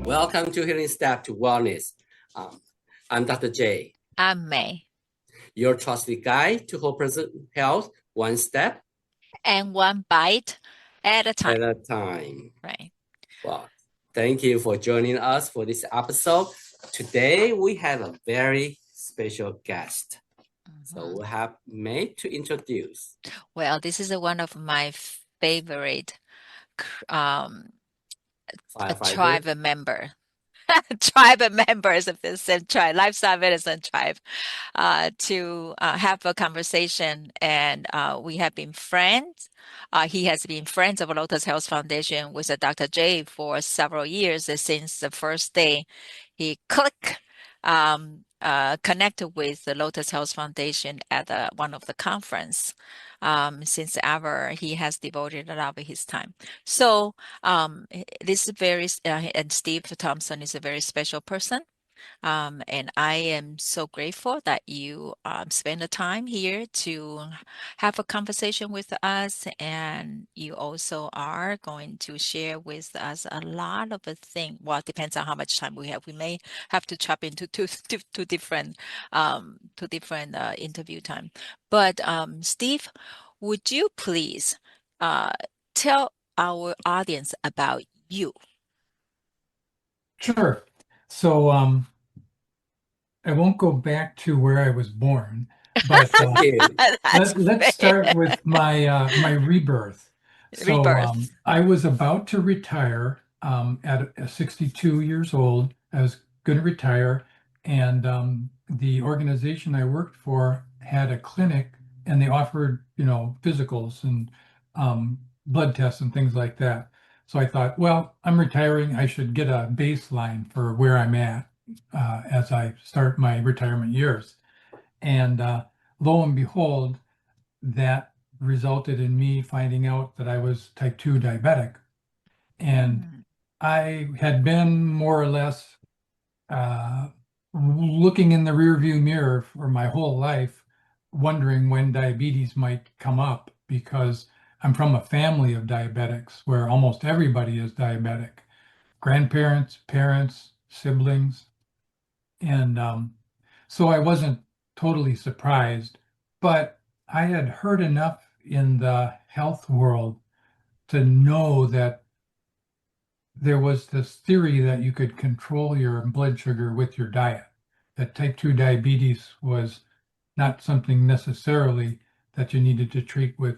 Welcome to Healing Step to Wellness. I'm Dr. J. I'm May. Your trusted guide to whole person health, one step And one bite at a time. at a time. Right. Well, thank you for joining us for this episode. Today, we have a very special guest. So we have May to introduce. Well, this is one of my favorite tribe member. Tribe members of this tribe, lifestyle medicine tribe, to have a conversation, and we have been friends. He has been friends of Lotus Health Foundation with Dr. J for several years since the first day he connected with the Lotus Health Foundation at one of the conference. Since ever, he has devoted a lot of his time. So this is and Steve Thompson is a very special person. And I am so grateful that you spend the time here to have a conversation with us. And you also are going to share with us a lot of things. Well, it depends on how much time we have. We may have to chop into two different interview time. But Steve, would you please tell our audience about you? Sure. So I won't go back to where I was born, but let's start with my my rebirth. So I was about to retire at 62 years old. I was going to retire, and the organization I worked for had a clinic, and they offered, physicals and blood tests and things like that. So I thought, well, I'm retiring. I should get a baseline for where I'm at as I start my retirement years. And lo and behold, that resulted in me finding out that I was type 2 diabetic. And I had been more or less looking in the rearview mirror for my whole life, wondering when diabetes might come up, because I'm from a family of diabetics where almost everybody is diabetic. Grandparents, parents, siblings. And so I wasn't totally surprised, but I had heard enough in the health world to know that there was this theory that you could control your blood sugar with your diet, that type 2 diabetes was not something necessarily that you needed to treat with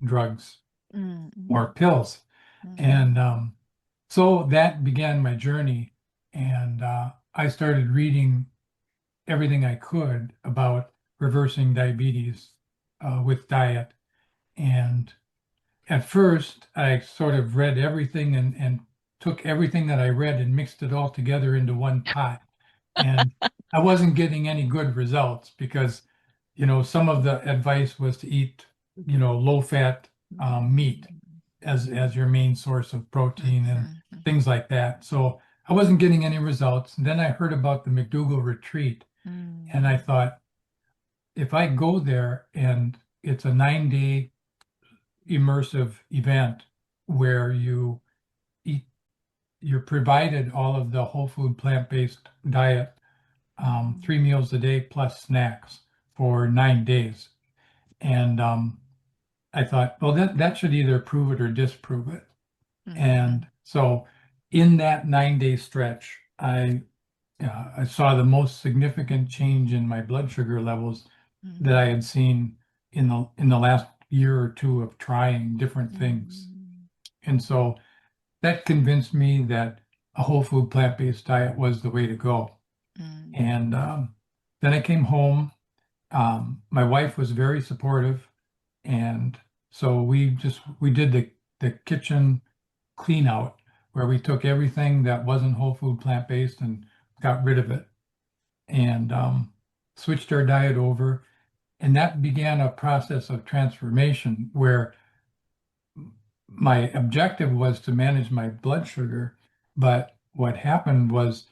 drugs or pills. And so that began my journey, and I started reading everything I could about reversing diabetes with diet. And at first, I sort of read everything and took everything that I read and mixed it all together into one pot. And I wasn't getting any good results because, some of the advice was to eat, low-fat meat as your main source of protein and things like that. So I wasn't getting any results. And then I heard about the McDougall retreat, and I thought, if I go there and it's a 9-day immersive event where you're provided all of the whole food plant-based diet, 3 meals a day plus snacks for 9 days. And I thought, well, that should either prove it or disprove it. And so in that 9-day stretch, I saw the most significant change in my blood sugar levels that I had seen in the last year or two of trying different things. And so that convinced me that a whole food plant-based diet was the way to go. And then I came home. My wife was very supportive, and so we did the kitchen clean out, where we took everything that wasn't whole food plant-based and got rid of it, and switched our diet over. And that began a process of transformation where my objective was to manage my blood sugar. But what happened was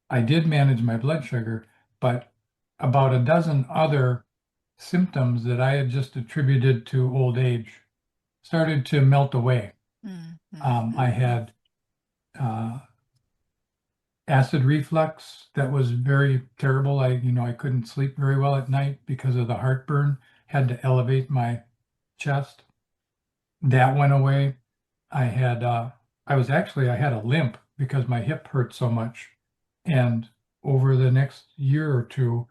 I did manage my blood sugar, but about a dozen other symptoms that I had just attributed to old age started to melt away. I had acid reflux that was very terrible. I couldn't sleep very well at night because of the heartburn, had to elevate my chest. That went away. I had I had a limp because my hip hurt so much. And over the next year or two,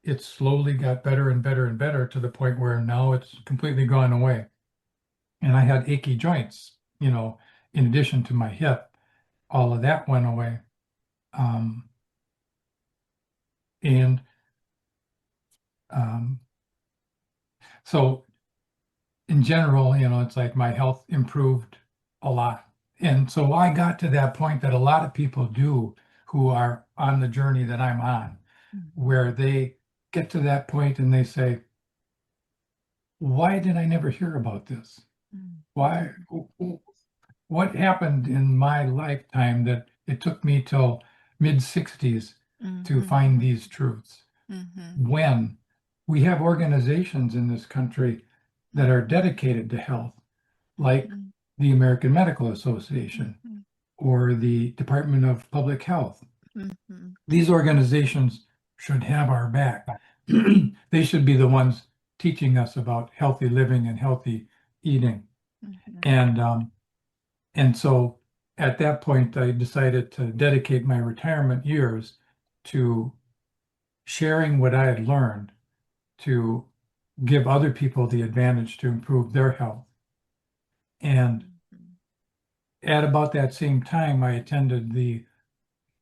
it slowly got better and better and better to the point where now it's completely gone away. And I had achy joints, in addition to my hip. All of that went away. And so in general, it's like my health improved a lot. And so I got to that point that a lot of people do who are on the journey that I'm on, where they get to that point and they say, why did I never hear about this? Why, what happened in my lifetime that it took me till mid-60s to find these truths? When we have organizations in this country that are dedicated to health, like the American Medical Association or the Department of Public Health. These organizations should have our back. They should be the ones teaching us about healthy living and healthy eating. And so at that point, I decided to dedicate my retirement years to sharing what I had learned to give other people the advantage to improve their health. And at about that same time, I attended the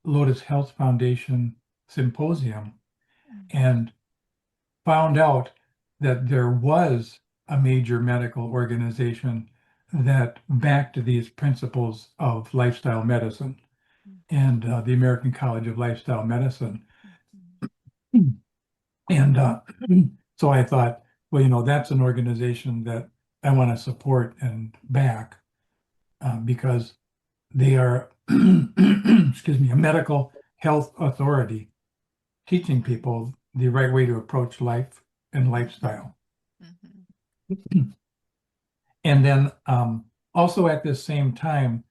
Lotus Health Foundation symposium and found out that there was a major medical organization that backed these principles of lifestyle medicine, and the American College of Lifestyle Medicine. And so I thought, well, that's an organization that I want to support and back because they are, excuse me, a medical health authority teaching people the right way to approach life and lifestyle. And then also at this same time,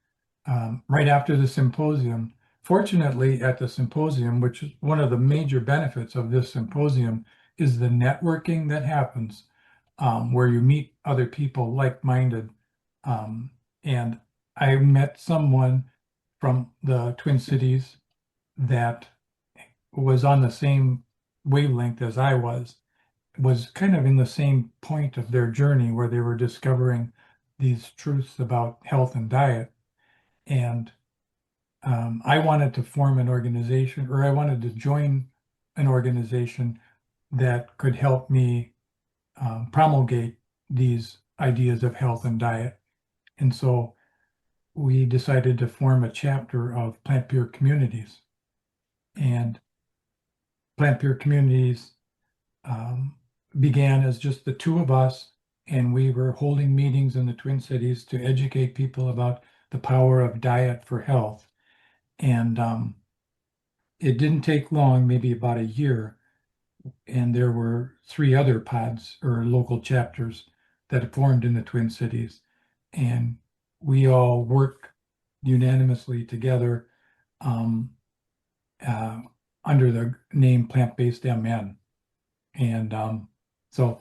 right after the symposium, fortunately at the symposium, which is one of the major benefits of this symposium, is the networking that happens where you meet other people like-minded. And I met someone from the Twin Cities that was on the same wavelength as I was kind of in the same point of their journey where they were discovering these truths about health and diet. And I wanted to form an organization, or I wanted to join an organization that could help me promulgate these ideas of health and diet. And so we decided to form a chapter of Plant Pure Communities. And Plant Pure Communities began as just the two of us, and we were holding meetings in the Twin Cities to educate people about the power of diet for health. And it didn't take long, maybe about a year, and there were 3 other pods or local chapters that formed in the Twin Cities. And we all work unanimously together under the name Plant-Based MN. And so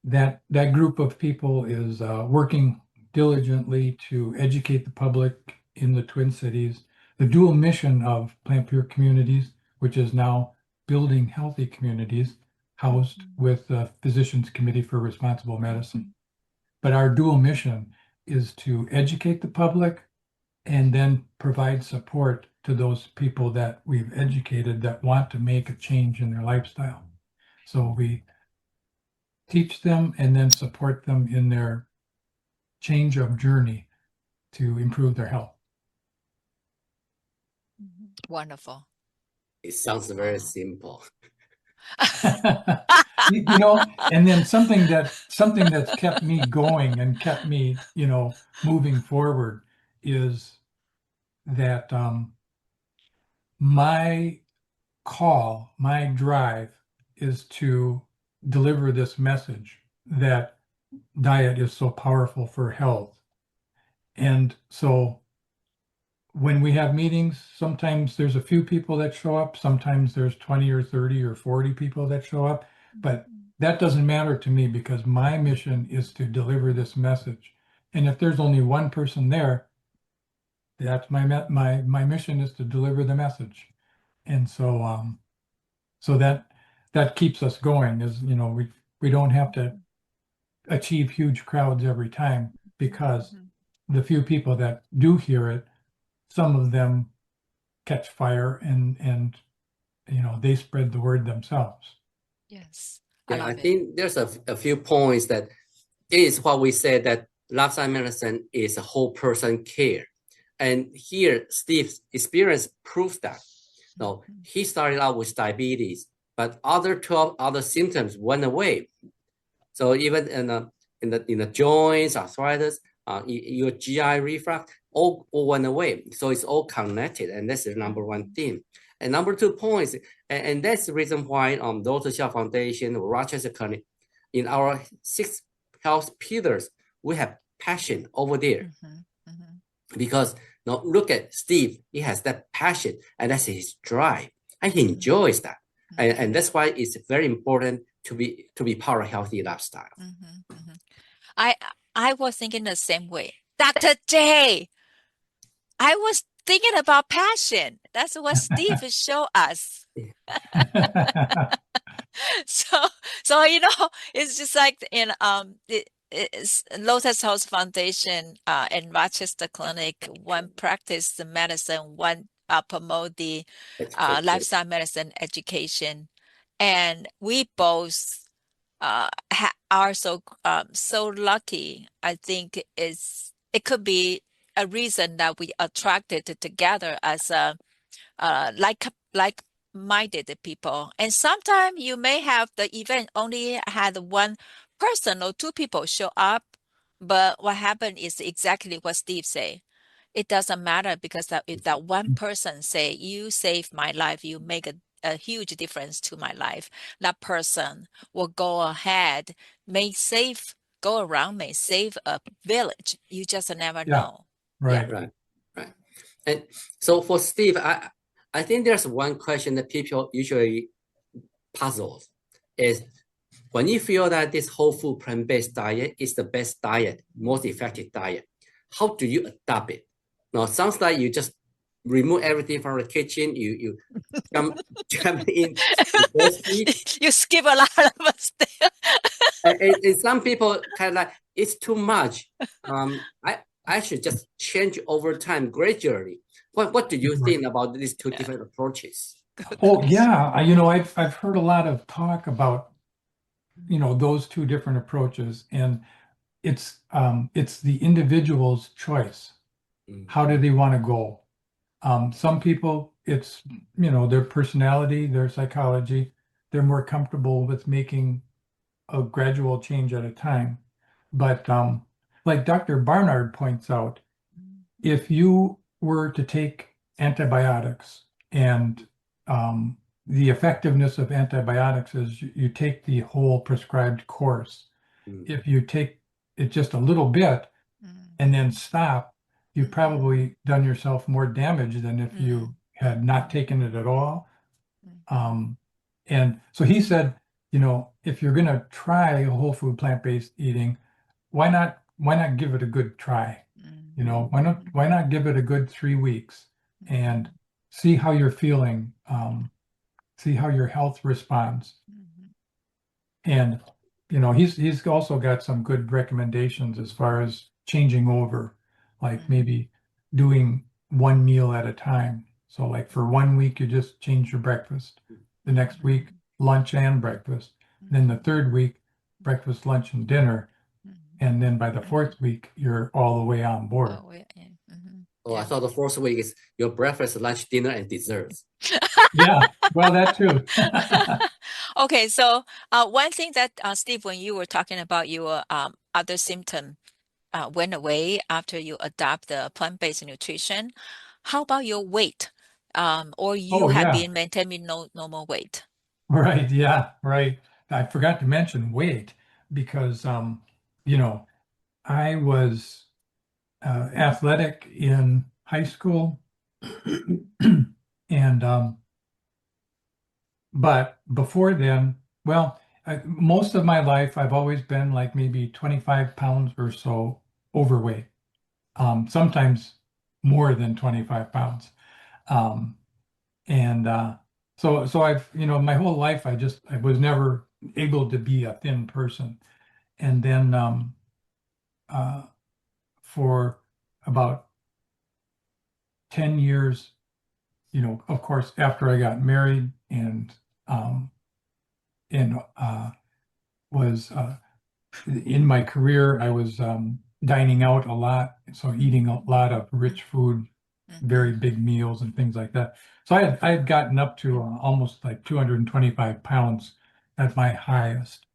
that group of people is working diligently to educate the public in the Twin Cities. The dual mission of Plant Pure Communities, which is now building healthy communities, housed with the Physicians Committee for Responsible Medicine. But our dual mission is to educate the public and then provide support to those people that we've educated that want to make a change in their lifestyle. So we teach them and then support them in their change of journey to improve their health. Wonderful. It sounds very simple. And then something that's kept me going and kept me, moving forward is that my drive is to deliver this message that diet is so powerful for health. And so when we have meetings, sometimes there's a few people that show up, sometimes there's 20 or 30 or 40 people that show up, but that doesn't matter to me because my mission is to deliver this message. And if there's only one person there, that's my mission is to deliver the message. And so that keeps us going, is, you know, we don't have to achieve huge crowds every time, because the few people that do hear it, some of them catch fire and you know, they spread the word themselves. Yes, Yeah, I love it. think there's a few points that is what we said, that lifestyle medicine is a whole person care. And here, Steve's experience proves that. No, he started out with diabetes, but other 12 other symptoms went away. So even in the joints, arthritis, your GI reflux, all went away. So it's all connected, and that's the number one thing. And number 2 points, and that's the reason why Dr. Xiao Foundation, Rochester Clinic, in our 6 health pillars, we have passion over there. Because now look at Steve, he has that passion, and that's his drive, and he enjoys that. And that's why it's very important to be part of healthy lifestyle. I was thinking the same way. Dr. J, I was thinking about passion. That's what Steve showed us. So you know, it's just like in it's Lotus House Foundation and Rochester Clinic. One practice the medicine, one promote the lifestyle medicine education, and we both are so lucky. I think it could be a reason that we attracted together as a like-minded people. And sometimes you may have the event only had one person or 2 people show up, but what happened is exactly what Steve said. It doesn't matter, because if that one person say, you saved my life, you make a huge difference to my life, that person will go ahead, go around, may save a village. You just never know. Right. Right. And so for Steve, I think there's one question that people usually puzzle is, when you feel that this whole food plant-based diet is the best diet, most effective diet, how do you adopt it? Now, it sounds like you just remove everything from the kitchen, you jump in. You skip a lot of steps. And some people kind of like, it's too much. I should just change over time gradually. What do you think about these 2 different approaches? Oh yeah, you know, I've heard a lot of talk about, you know, those 2 different approaches, and it's the individual's choice. How do they want to go? Some people, it's, you know, their personality, their psychology, they're more comfortable with making a gradual change at a time. But like Dr. Barnard points out, if you were to take antibiotics, and the effectiveness of antibiotics is you take the whole prescribed course. If you take it just a little bit and then stop, you've probably done yourself more damage than if you had not taken it at all. And so he said, you know, if you're going to try whole food plant-based eating, why not give it a good try? You know, why not give it a good 3 weeks and see how you're feeling, see how your health responds. And, you know, he's also got some good recommendations as far as changing over, like maybe doing 1 meal at a time. So like for 1 week, you just change your breakfast. The next week, lunch and breakfast. Then the 3rd week, breakfast, lunch, and dinner. And then by the 4th week, you're all the way on board. Oh, I thought the 4th week is your breakfast, lunch, dinner, and desserts. Yeah, well, that too. Okay, so one thing that Steve, when you were talking about your other symptom went away after you adopt the plant-based nutrition, how about your weight? Or you have been maintaining normal weight? Right, yeah, right. I forgot to mention weight because, you know, I was athletic in high school And but before then, well, most of my life I've always been like maybe 25 pounds or so overweight. Sometimes more than 25 pounds. Um, and so I've, my whole life I was never able to be a thin person. And then uh, for about 10 years, of course, after I got married um, and was in my career, I was dining out a lot, so eating a lot of rich food, very big meals and things like that. So I had gotten up to almost like 225 pounds at my highest.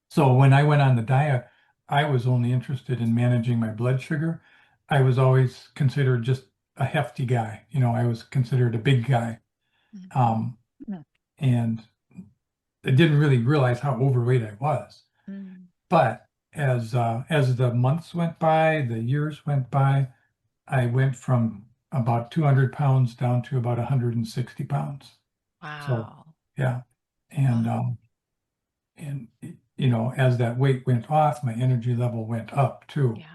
So when I went on the diet, I was only interested in managing my blood sugar. I was always considered just a hefty guy. I was considered a big guy. Um, Mm. and I didn't really realize how overweight I was. Mm. But as the months went by, the years went by, I went from about 200 pounds down to about 160 pounds. So Wow. yeah, and Wow. and as that weight went off, my energy level went up too. Yeah.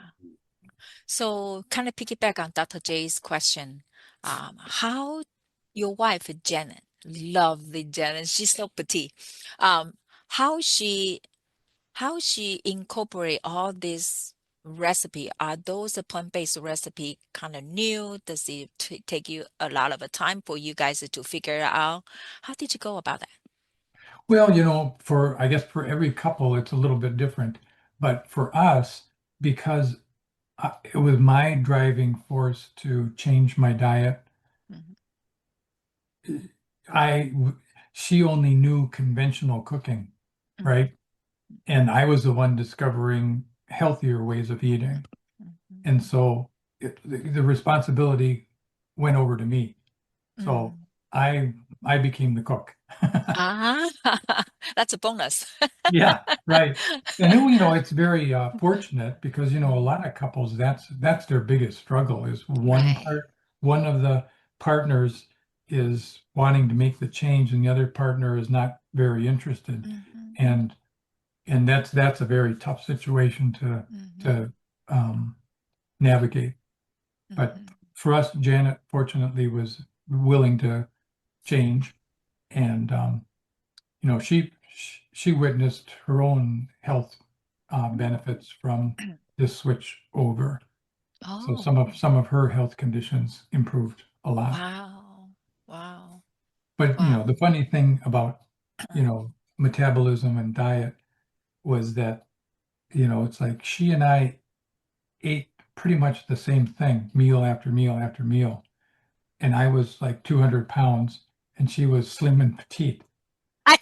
So kind of piggyback on Dr. J's question, how your wife, Janet, lovely Janet, she's so petite. Um, how she incorporate all this recipe? Are those plant-based recipe kind of new? Does it take you a lot of time for you guys to figure it out? How did you go about that? Well, I guess for every couple, it's a little bit different. But for us, because it was my driving force to change my diet, Mhm. I she only knew conventional cooking, Mhm. right? And I was the one discovering healthier ways of eating. Mhm. And so the responsibility went over to me. So Mm. I became the cook. Ah, that's a bonus. Yeah, right. And it's very fortunate because a Mm. lot of couples that's their biggest struggle is Right. one of the partners is wanting to make the change and the other partner is not very interested. Mhm. And that's a very tough situation Mhm. to navigate. But Mhm. for us, Janet fortunately was willing to change, and she witnessed her own health benefits from this switch over. So Oh, some of her health conditions improved a lot. wow. Wow. But Wow. the funny thing about metabolism and diet was that it's like she and I ate pretty much the same thing, meal after meal after meal. And I was like 200 pounds, and she was slim and petite.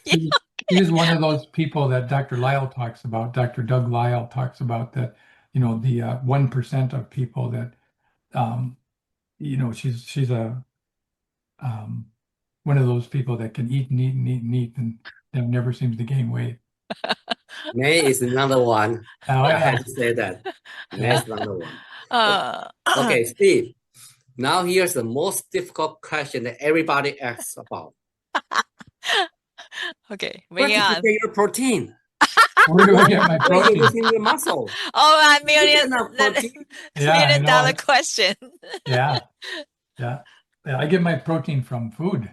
She was one of those people that Dr. Lyle talks about. Dr. Doug Lyle talks about that, the 1% of people that, um, she's a um, one of those people that can eat and eat and eat and eat and that never seems to gain weight. May is another one. Oh I yeah, had to say that. May yeah. is another one. Uh, Okay, Steve. Now here's the most difficult question that everybody asks about. okay, Where bring it did you on. get your protein? Where do I get my Where are you protein? losing your muscle? Oh, a You million, get enough that protein? Yeah, I million dollar know. question. Yeah, yeah. Yeah, I get my protein from food,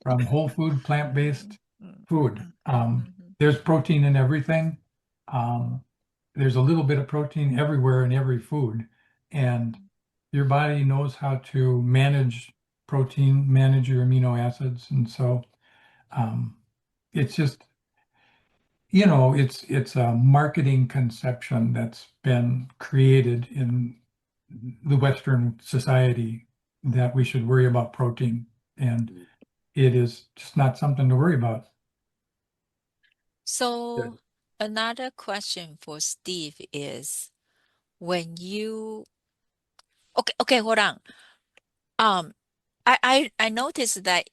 from whole food, plant-based food. Mhm. There's protein in everything. Um, there's a little bit of protein everywhere in every food, and your body knows how to manage protein, manage your amino acids, and so um, it's just it's a marketing conception that's been created in the Western society that we should worry about protein, and it is just not something to worry about. So another question for Steve is when you okay, hold on. Um, I noticed that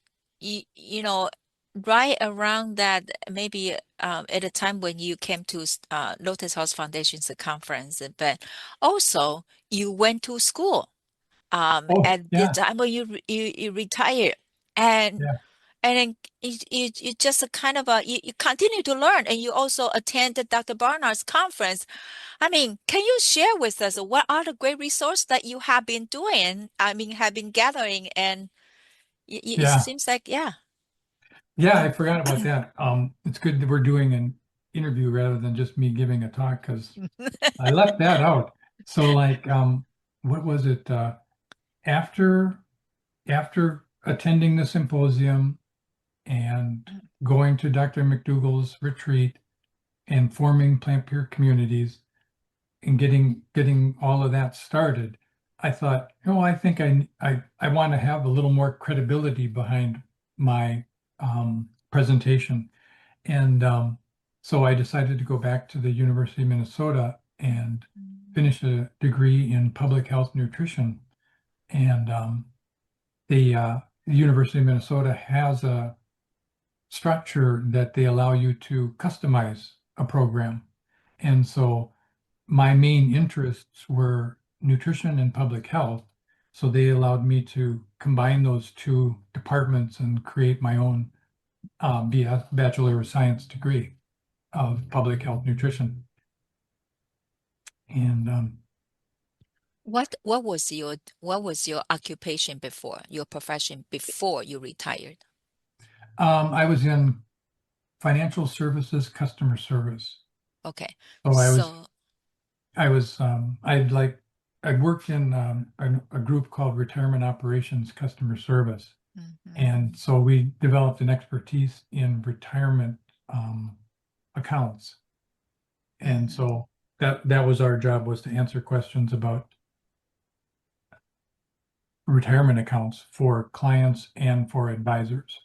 right around that maybe at a time when you came to Lotus House Foundation's conference, but also you went to school Oh, at the yeah, time when you retire, and yeah. then you just a kind of you continue to learn, and you also attended Dr. Barnard's conference. I mean, can you share with us what are the great resources that you have been doing? I mean, have been gathering, and it Yeah. seems like, yeah. Yeah, I forgot about that. It's good that we're doing an interview rather than just me giving a talk because I left that out. So like, what was it? After after attending the symposium and going to Dr. McDougall's retreat and forming plant peer communities and getting all of that started, I thought, oh, I think I want to have a little more credibility behind my presentation. And so I decided to go back to the University of Minnesota and finish a degree in public health nutrition. And the University of Minnesota has a structure that they allow you to customize a program. And so my main interests were nutrition and public health. So they allowed me to combine those two departments and create my own Bachelor of Science degree of public health nutrition. And What was your occupation before, your profession before you retired? I was in financial services, customer service. Okay. So So, I worked in a group called Retirement Operations Customer Service. mhm. And so we developed an expertise in retirement accounts. And so that was our job, was to answer questions about retirement accounts for clients and for advisors.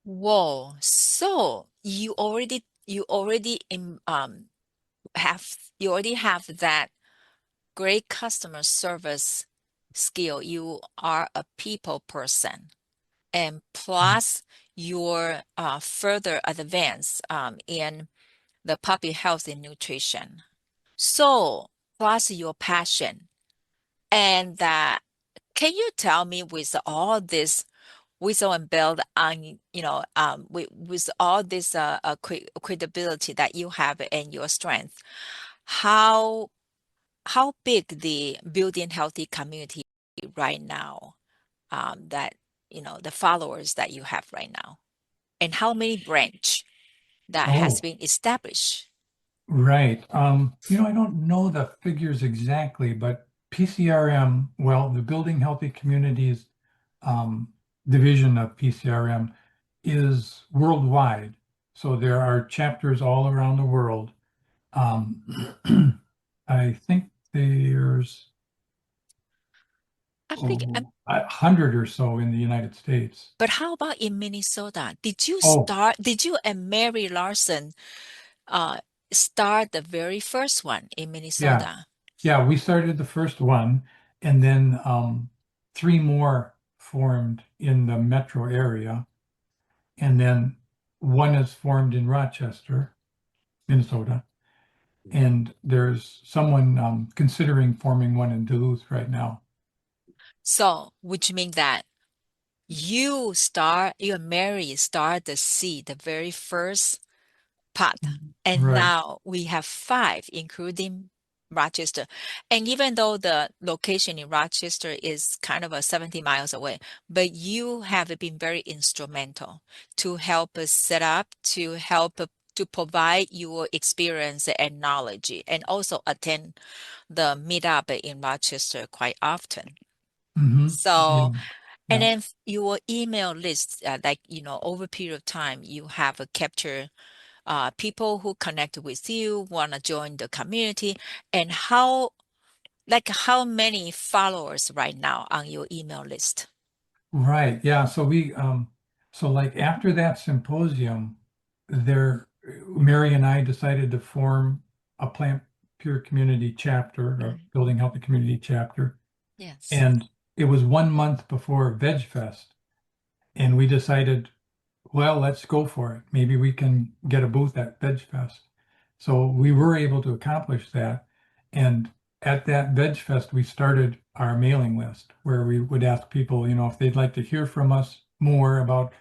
Whoa. So you already have that great customer service skill. You are a people person, and plus your further advance in the puppy health and nutrition. So plus your passion, and can you tell me, with all this whistle and build on, with all this credibility that you have and your strength, how big the building healthy community right now, that the followers that you have right now, and how many branch that has Oh, been established? right. I don't know the figures exactly, but PCRM, well, the Building Healthy Communities um, division of PCRM is worldwide. So there are chapters all around the world. I think there's I think, 100 or so in the United States. but how about in Minnesota? Oh, Did you and Mary Larson uh start the very first one in yeah. Minnesota? Yeah, we started the first one, and then three more formed in the metro area, and then one is formed in Rochester, Minnesota, and there's someone considering forming one in Duluth right now. So, which means that you and Mary start the seed, the very first pot. And Right. now we have five, including Rochester. And even though the location in Rochester is kind of 70 miles away, but you have been very instrumental to help us set up, to help to provide your experience and knowledge, and also attend the meetup in Rochester quite often. Hmm. So, Yeah. and Yeah. then your email list, like, over a period of time, you have captured people who connect with you, want to join the community, and how many followers right now on your email list? Right. Yeah. So like after that symposium, Mary and I decided to form a Plant Pure Community chapter, or Building Healthy Community chapter. Yes. And it was 1 month before Veg Fest. And we decided, well, let's go for it. Maybe we can get a booth at Veg Fest. So we were able to accomplish that. And at that Veg Fest, we started our mailing list where we would ask people, if they'd like to hear from us more about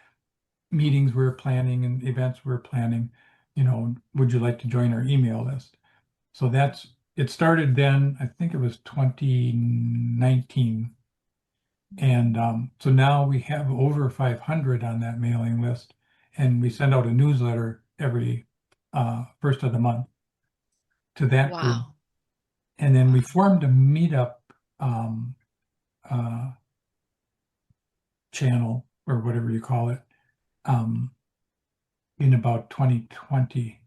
meetings we're planning and events we're planning, would you like to join our email list? So it started then, I think it was 2019. And so now we have over 500 on that mailing list, and we send out a newsletter every first of the month to that group. Wow. And then we formed a meetup channel, or whatever you call it, in about 2020.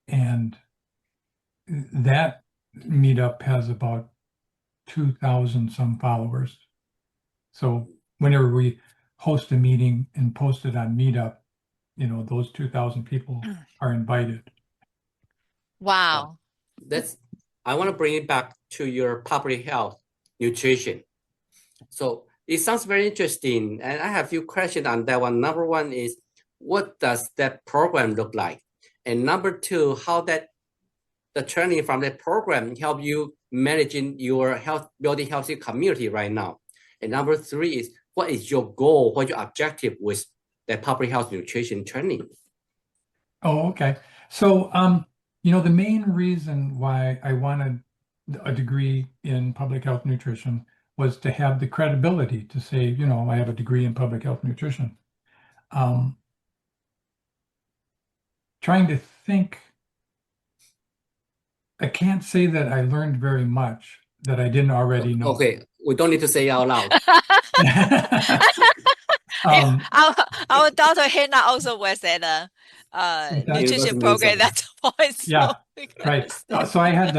And that meetup has about 2,000 some followers. So whenever we host a meeting and post it on Meetup, those 2,000 people are invited. Wow. I want to bring it back to your public health nutrition. So it sounds very interesting, and I have a few questions on that one. Number one is, what does that program look like? And number two, how the training from that program help you managing your building healthy community right now? And number three is, what is your goal, what your objective with that public health nutrition training? Oh, okay. So, the main reason why I wanted a degree in public health nutrition was to have the credibility to say, I have a degree in public health nutrition. Trying to think, I can't say that I learned very much that I didn't already know. Okay, we don't need to say it out loud. Our daughter Hannah also was at a nutrition program at that point. So yeah, right. So I had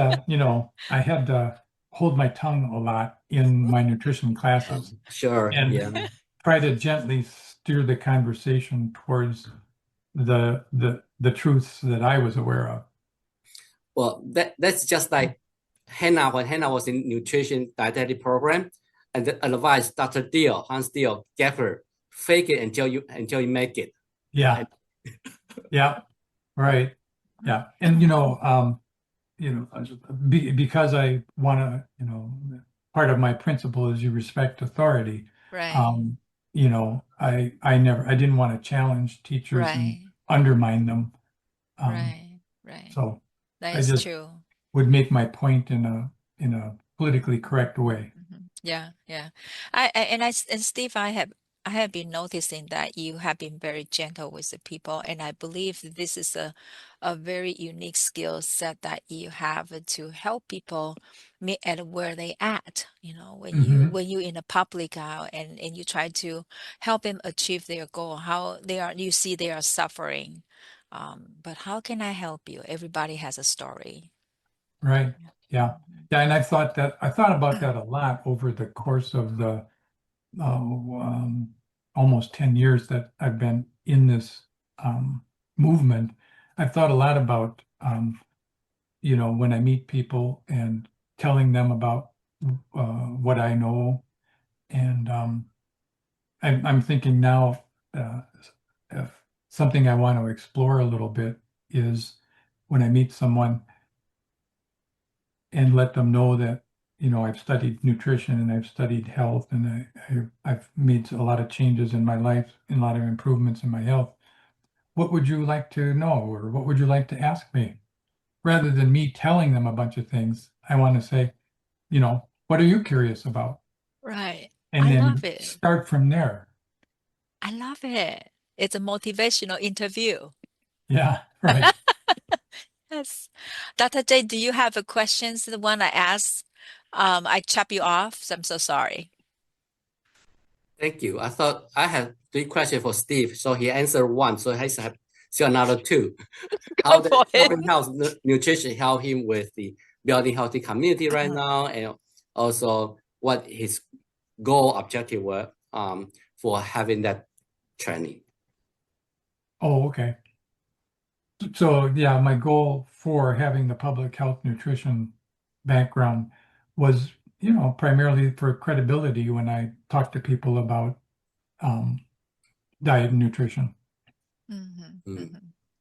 to, hold my tongue a lot in my nutrition classes. Sure. And try to gently steer the conversation towards the truths that I was aware of. Well, that's just like Hannah, when Hannah was in nutrition dietary program, and the advice Dr. Hans Deal gave her, fake it until you make it. Yeah. Yeah. Right. Yeah. And because I want to, part of my principle is you respect authority. Right. I didn't want to challenge teachers and undermine them. Right. So that I is just true. would make my point in a politically correct way. Yeah. And Steve, I have been noticing that you have been very gentle with the people, and I believe this is a very unique skill set that you have to help people meet at where they at. When you in a public and you try to help them achieve their goal, how you see they are suffering. But how can I help you? Everybody has a story. Right. Yeah. Yeah. And I thought about that a lot over the course of the almost 10 years that I've been in this movement. I've thought a lot about, when I meet people and telling them about what I know. And I'm thinking now, if something I want to explore a little bit is when I meet someone and let them know that, I've studied nutrition and I've studied health, and I've made a lot of changes in my life and a lot of improvements in my health. What would you like to know, or what would you like to ask me? Rather than me telling them a bunch of things, I want to say, what are you curious about? Right. And I then love it. start from there. I love it. It's a motivational interview. Yeah, right. Yes. Dr. J, do you have a questions? The one I asked, I chop you off, so I'm so sorry. Thank you. I thought I had 3 questions for Steve, so he answered 1, so I have still another 2. How the public health nutrition help him with the building healthy community right now, and also what his goal objective were for having that training. Oh, okay. So yeah, my goal for having the public health nutrition background was, primarily for credibility when I talk to people about diet and nutrition.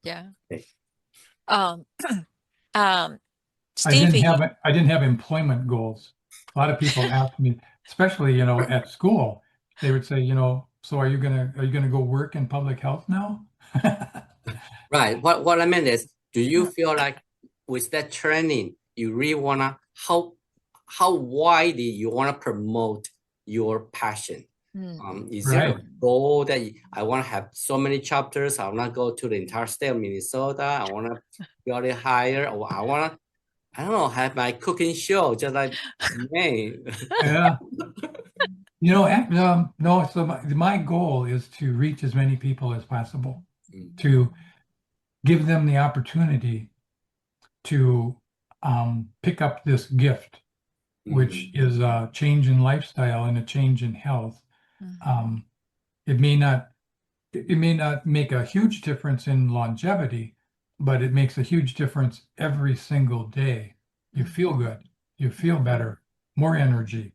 Yeah. Okay. Steve, I didn't have employment goals. A lot of people ask me, especially, at school, they would say, so are you gonna go work in public health now? Right. What I meant is, do you feel like with that training, you really wanna how widely you wanna promote your passion? Is there a Right. goal that I want to have so many chapters? I want to go to the entire state of Minnesota. I want to build it higher, or I want to, I don't know, have my cooking show just like me. Yeah. No, so my goal is to reach as many people as possible, to give them the opportunity to pick up this gift, which is a change in lifestyle and a change in health. Um, it may not make a huge difference in longevity, but it makes a huge difference every single day. You feel good, you feel better, more energy.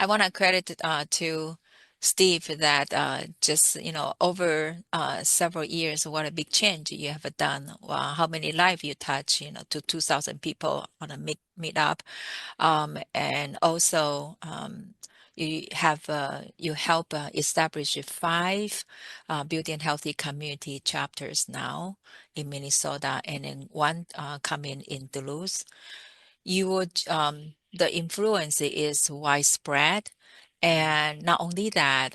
I want to credit to Steve that just over several years, what a big change you have done. How many lives you touch, to 2,000 people on a meetup, and also you help establish 5 building healthy community chapters now in Minnesota, and then one coming in Duluth. You would the influence is widespread, and not only that,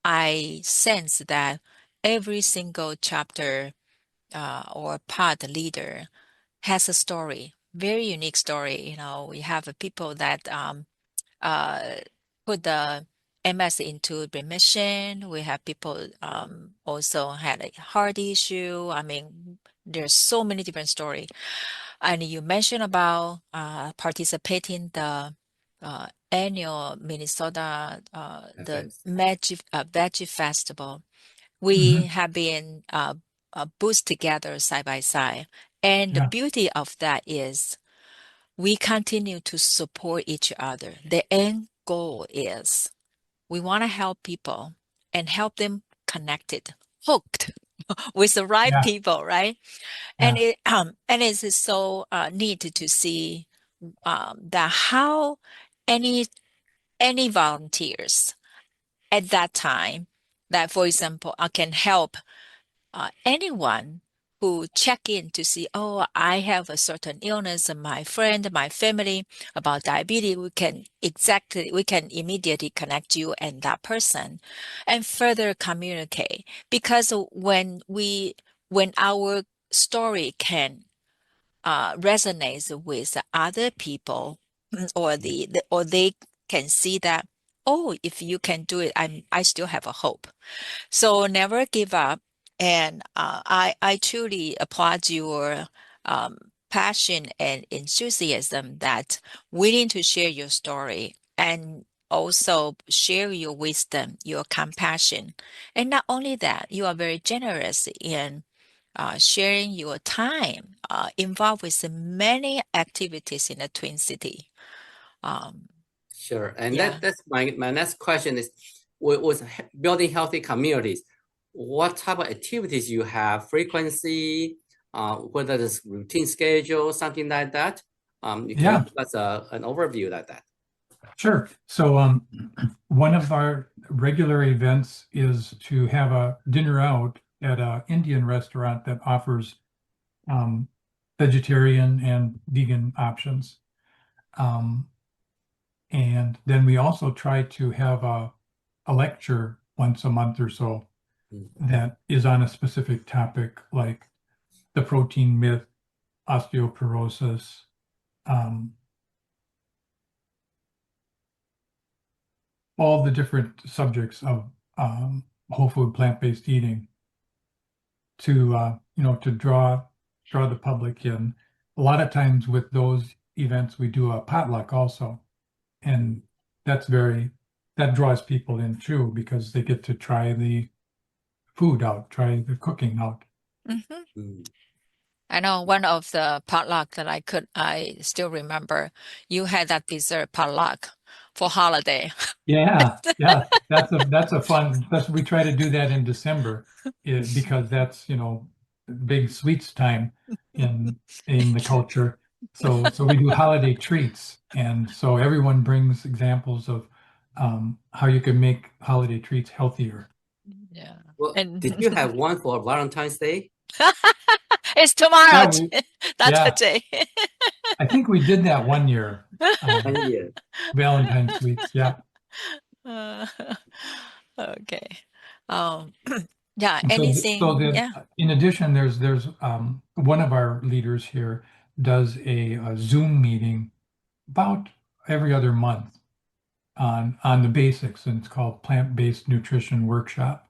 I sense that every single chapter or part leader has a story, very unique story. We have people that uh, put the MS into remission. We have people also had a heart issue. I mean, there's so many different stories. And you mentioned about participating the annual Minnesota the Thanks. Veggie Festival. Mhm. We have been booth together side by side, and the Yeah, beauty of that is we continue to support each other. The end goal is we want to help people and help them connected, hooked with the right yeah, people, right? And yeah, it's so neat to see that how any volunteers at that time that, for example, can help anyone who check in to see, oh, I have a certain illness, and my friend, my family about diabetes, we can immediately connect you and that person and further communicate. Because when our story can resonates with other people, or or they can see that, oh, if you can do it, I still have a hope. So never give up. And I truly applaud your passion and enthusiasm that willing to share your story and also share your wisdom, your compassion. And not only that, you are very generous in sharing your time involved with many activities in the Twin City. Um, Sure. And yeah. that's my next question is, with building healthy communities, what type of activities you have, frequency, whether it's routine schedule, something like that? You can yeah, give us an overview like that. sure. So, one of our regular events is to have a dinner out at an Indian restaurant that offers um, vegetarian and vegan options. Um, and then we also try to have a lecture once a month or so that is on a specific topic, like the protein myth, osteoporosis, all the different subjects of whole food plant-based eating to to draw the public in. A lot of times with those events, we do a potluck also, and that draws people in too because they get to try the food out, try the cooking out. Mhm. I know one of the potluck that I still remember, you had that dessert potluck for holiday. Yeah, yeah, that's a fun. We try to do that in December, because that's big sweets time, in the culture. So we do holiday treats, and so everyone brings examples of how you can make holiday treats healthier. Yeah. Well, And did you have one for Valentine's Day? it's tomorrow, Yeah, not yeah. today. I think we did that one year, One year. Valentine's sweets. Yeah. Uh, okay. Um, yeah, And so anything. then, Yeah. in addition, there's one of our leaders here does a Zoom meeting about every other month on the basics, and it's called Plant-Based Nutrition Workshop.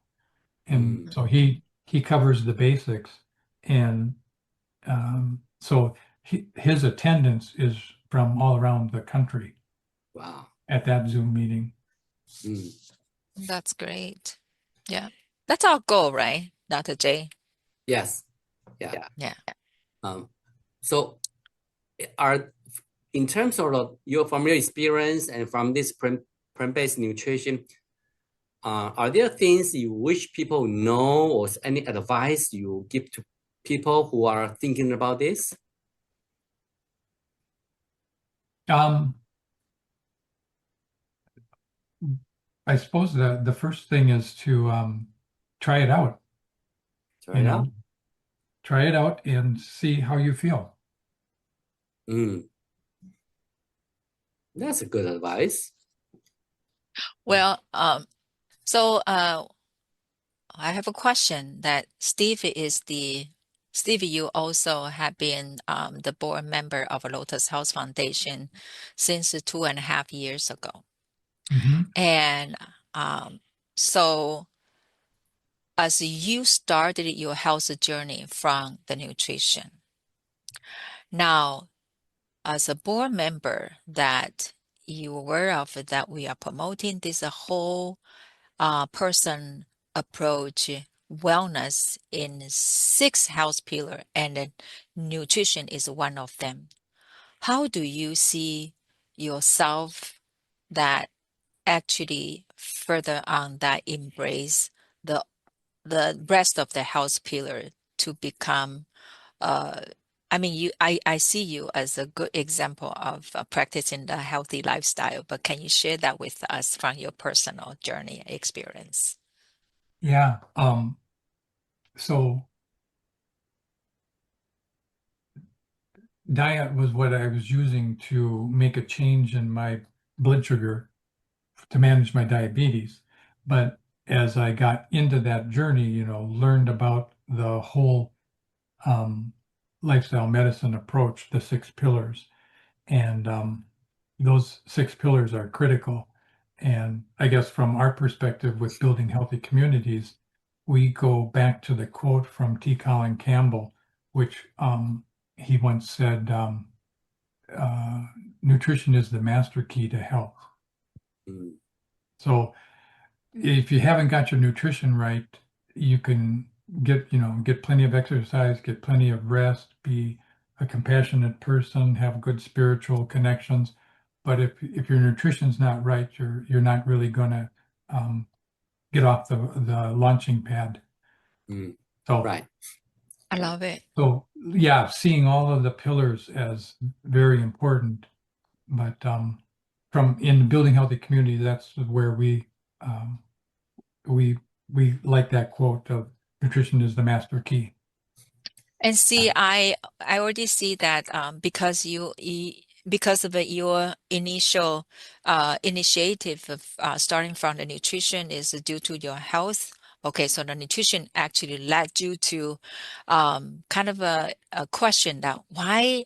And Mm, so he covers the basics, and so his attendance is from all around the country wow. at that Zoom meeting. Mm, That's great. Yeah. That's our goal, right, Dr. J? yes. Yeah. Yeah. So in terms of from your experience and from this plant-based nutrition, are there things you wish people know, or any advice you give to people who are thinking about this? Um, I suppose the first thing is to try it out. Try it out. Try it out and see how you feel. That's a good advice. Well, so I have a question that Steve, you also have been the board member of Lotus House Foundation since 2.5 years ago. Mhm. And so as you started your health journey from the nutrition, now as a board member that you were aware of that we are promoting this whole person approach wellness in 6 health pillar, and then nutrition is one of them. How do you see yourself that actually further on that embrace the rest of the health pillar to become I mean, I see you as a good example of practicing the healthy lifestyle, but can you share that with us from your personal journey experience? Yeah. So diet was what I was using to make a change in my blood sugar to manage my diabetes. But as I got into that journey, learned about the whole lifestyle medicine approach, the 6 pillars, and those 6 pillars are critical. And I guess from our perspective with building healthy communities, we go back to the quote from T. Colin Campbell, which he once said, nutrition is the master key to health. Mm, So if you haven't got your nutrition right, you can get plenty of exercise, get plenty of rest, be a compassionate person, have good spiritual connections. But if your nutrition's not right, you're not really gonna get off the launching pad. So right. I love it. so yeah, seeing all of the pillars as very important. But from in building healthy community, that's where um, we like that quote of nutrition is the master key. And see, I already see that because because of your initial initiative of starting from the nutrition is due to your health. Okay, so the nutrition actually led you to kind of a question that why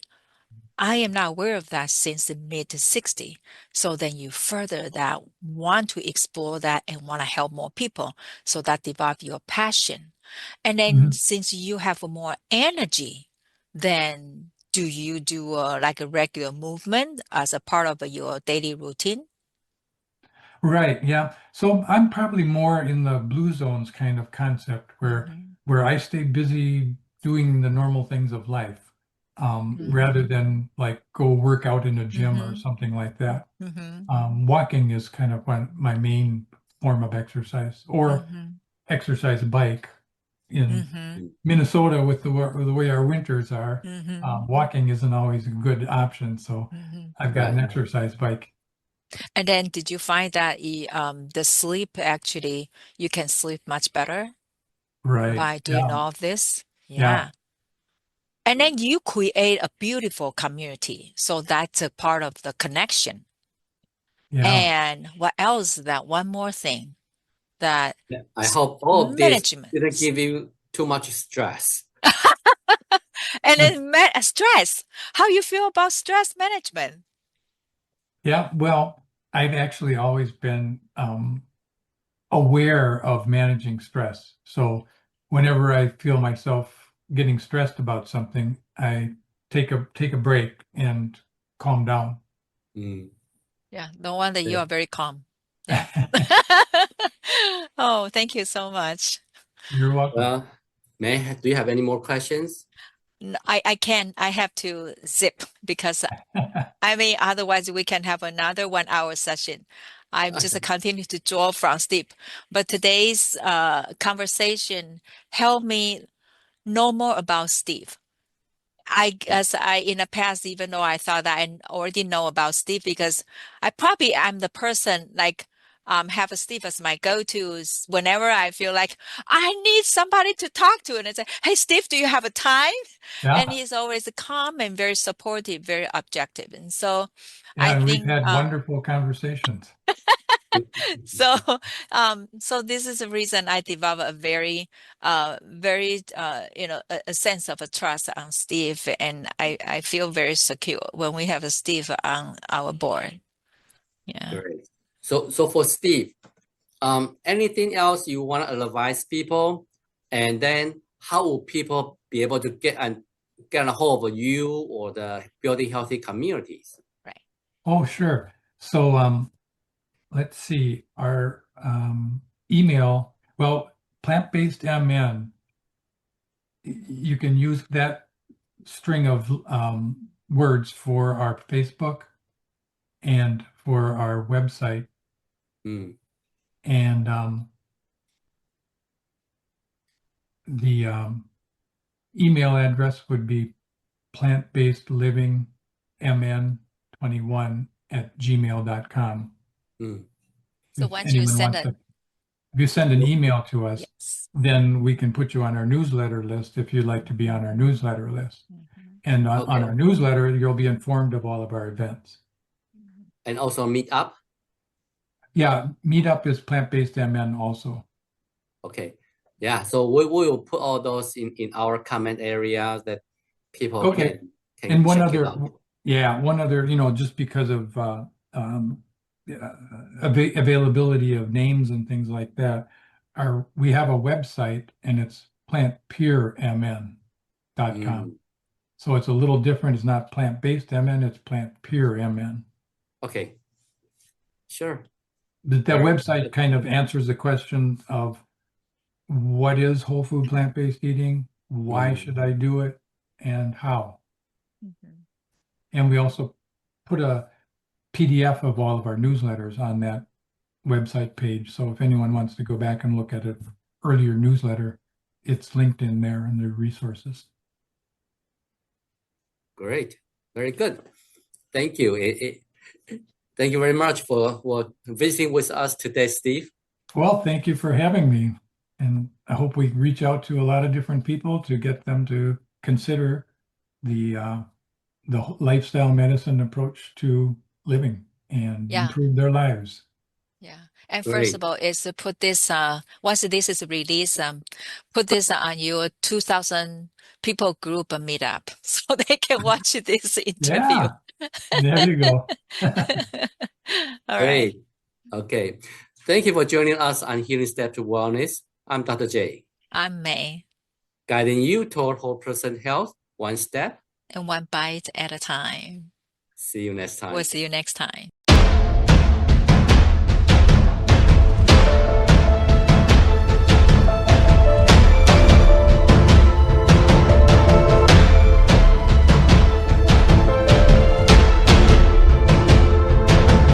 I am not aware of that since the mid 60. So then you further that want to explore that and want to help more people. So that develop your passion. And then Mhm. since you have more energy, then do you do like a regular movement as a part of your daily routine? Right, yeah. So I'm probably more in the blue zones kind of concept Mhm. where I stay busy doing the normal things of life, rather than like go work out in a gym or Mhm. something like that. Mhm. Walking is kind of my main form of exercise, or Mhm. exercise bike. in Mm-hmm. Minnesota with the way our winters are, Mm-hmm. walking isn't always a good option. So Mm-hmm. I've got an Right. exercise bike. And then did you find that the sleep actually, you can sleep much better Right. by doing Yeah. all of this? Yeah. Yeah. And then you create a beautiful community. So that's a part of the connection. Yeah. And what else? That one more thing that Yeah. I hope all of this management. didn't give you too much stress. And then stress. How you feel about stress management? Yeah. Well, I've actually always been aware of managing stress. So whenever I feel myself getting stressed about something, I take a break and calm down. Mm. Yeah, no wonder you Yeah. are very calm. Yeah. Oh, thank you so much. You're welcome. Well, do you have any more questions? I can. I have to zip because I mean, otherwise we can have another 1 hour session. I'm just continue to draw from Steve. But today's conversation helped me know more about Steve. I guess in the past, even though I thought that I already know about Steve, because I'm the person like have a Steve as my go-to whenever I feel like I need somebody to talk to, and I say, "Hey, Steve, do you have a time?" And Yeah. he's always calm and very supportive, very objective, and so Yeah. I And we've think had wonderful conversations. so. So this is the reason I develop a very, very, a sense of a trust on Steve, and I feel very secure when we have a Steve on our board. Yeah. Great. So for Steve, anything else you want to advise people? And then how will people be able to get a hold of you or the building healthy communities? Right. Oh, sure. So let's see. Our email, well, plant-based MN, you can use that string of words for our Facebook and for our website. Mm. And the email address would be plantbasedlivingmn21@gmail.com. Mm. So If once you anyone send wants it, to, if you send an email to us, yes. then we can put you on our newsletter list if you'd like to be on our newsletter list. Mhm. And on Okay. our newsletter, you'll be informed of all of our events. And also meet up. Yeah, Meetup is plant-based MN also. Okay. Yeah. So we will put all those in our comment area that people Okay. can And one check it other, out. just because of availability of names and things like that, we have a website and it's plantpuremn.com. Mm. So it's a little different. It's not plant-based MN, it's plantpuremn. Okay. Sure. That Very website good. kind of answers the question of what is whole food plant-based eating, why should I do it, and how. Mhm. And we also put a PDF of all of our newsletters on that website page. So if anyone wants to go back and look at an earlier newsletter, it's linked in there in the resources. Great. Very good. Thank you. Thank you very much for visiting with us today, Steve. Well, thank you for having me. And I hope we reach out to a lot of different people to get them to consider the lifestyle medicine approach to living and Yeah. improve their lives. Yeah. And first Great. of all, is to put this, once this is released, put this on your 2,000 people group meetup so they can watch this interview. Yeah, there you go. All right. Great. Okay. Thank you for joining us on Healing Step to Wellness. I'm Dr. J, I'm May, guiding you toward whole person health, one step. and one bite at a time. See you next time. We'll see you next time.